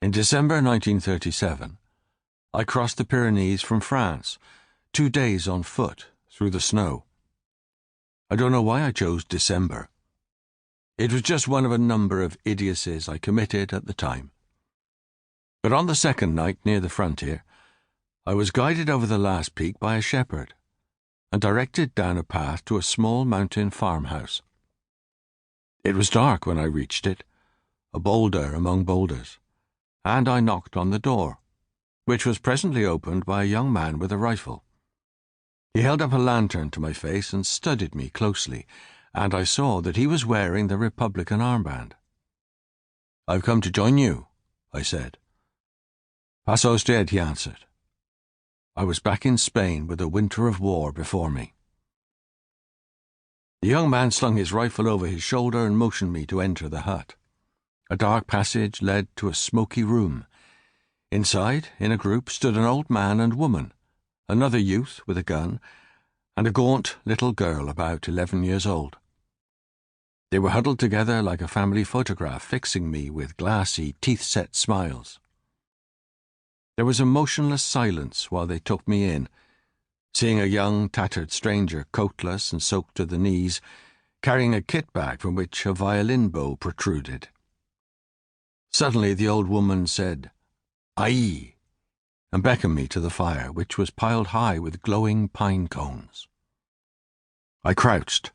In December 1937, I crossed the Pyrenees from France, 2 days on foot, through the snow. I don't know why I chose December. It was just one of a number of idiocies I committed at the time. But on the second night near the frontier, I was guided over the last peak by a shepherd and directed down a path to a small mountain farmhouse. It was dark when I reached it, a boulder among boulders, and I knocked on the door, which was presently opened by a young man with a rifle. He held up a lantern to my face and studied me closely, and I saw that he was wearing the Republican armband. "I've come to join you," I said. "Paso usted," he answered. I was back in Spain with a winter of war before me. The young man slung his rifle over his shoulder and motioned me to enter the hut. A dark passage led to a smoky room. Inside, in a group, stood an old man and woman, another youth with a gun, and a gaunt little girl about 11 years old. They were huddled together like a family photograph, fixing me with glassy, teeth-set smiles. There was a motionless silence while they took me in, seeing a young, tattered stranger, coatless and soaked to the knees, carrying a kit bag from which a violin bow protruded. Suddenly the old woman said, "Aye," and beckoned me to the fire, which was piled high with glowing pine cones. I crouched,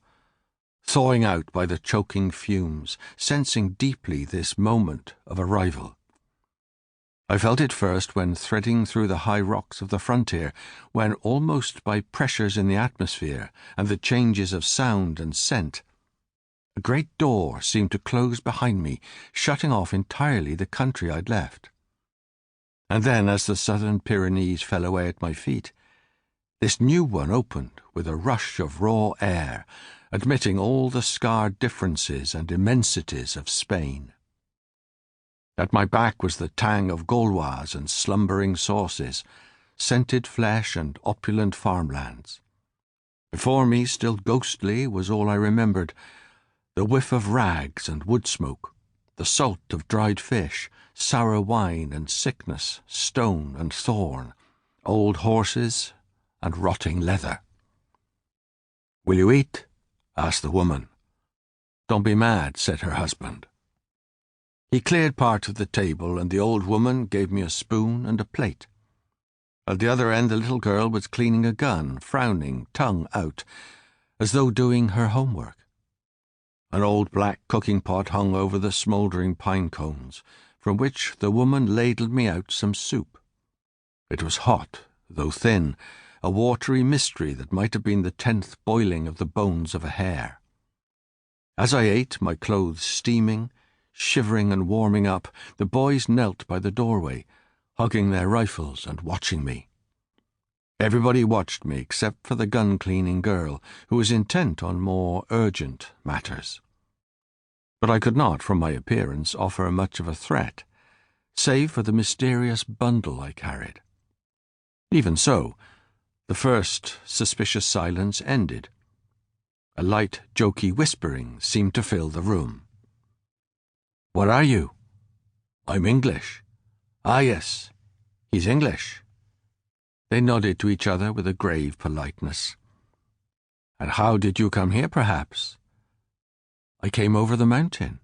thawing out by the choking fumes, sensing deeply this moment of arrival. I felt it first when threading through the high rocks of the frontier, when almost by pressures in the atmosphere and the changes of sound and scent, a great door seemed to close behind me, shutting off entirely the country I'd left. And then, as the southern Pyrenees fell away at my feet, this new one opened with a rush of raw air, admitting all the scarred differences and immensities of Spain. At my back was the tang of Gaulois and slumbering sauces, scented flesh and opulent farmlands. Before me, still ghostly, was all I remembered, the whiff of rags and wood smoke, the salt of dried fish, sour wine and sickness, stone and thorn, old horses and rotting leather. "Will you eat?" asked the woman. "Don't be mad," said her husband. He cleared part of the table, and the old woman gave me a spoon and a plate. At the other end, the little girl was cleaning a gun, frowning, tongue out, as though doing her homework. An old black cooking pot hung over the smouldering pine cones, from which the woman ladled me out some soup. It was hot, though thin, a watery mystery that might have been the 10th boiling of the bones of a hare. As I ate, my clothes steaming, shivering and warming up, the boys knelt by the doorway, hugging their rifles and watching me. Everybody watched me except for the gun-cleaning girl, who was intent on more urgent matters. But I could not, from my appearance, offer much of a threat, save for the mysterious bundle I carried. Even so, the first suspicious silence ended. A light, jokey whispering seemed to fill the room. "What are you?" "I'm English." "Ah, yes, he's English." They nodded to each other with a grave politeness. "And how did you come here, perhaps?" "I came over the mountain."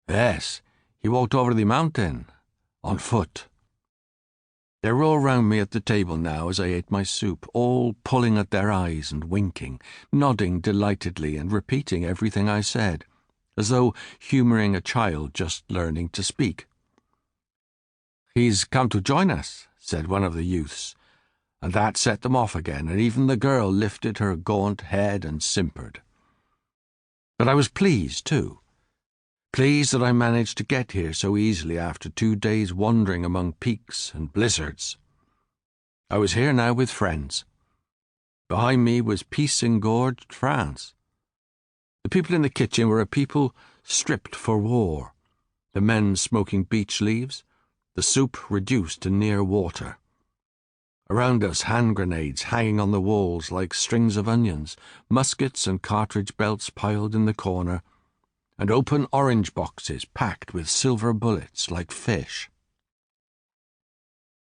"Yes, he walked over the mountain, on foot." They were all round me at the table now as I ate my soup, all pulling at their eyes and winking, nodding delightedly and repeating everything I said, as though humouring a child just learning to speak. "He's come to join us," said one of the youths, and that set them off again, and even the girl lifted her gaunt head and simpered. But I was pleased, too. Pleased that I managed to get here so easily after 2 days wandering among peaks and blizzards. I was here now with friends. Behind me was peace-engorged France. The people in the kitchen were a people stripped for war, the men smoking beech leaves, the soup reduced to near water. Around us, hand grenades hanging on the walls like strings of onions, muskets and cartridge belts piled in the corner, and open orange boxes packed with silver bullets like fish.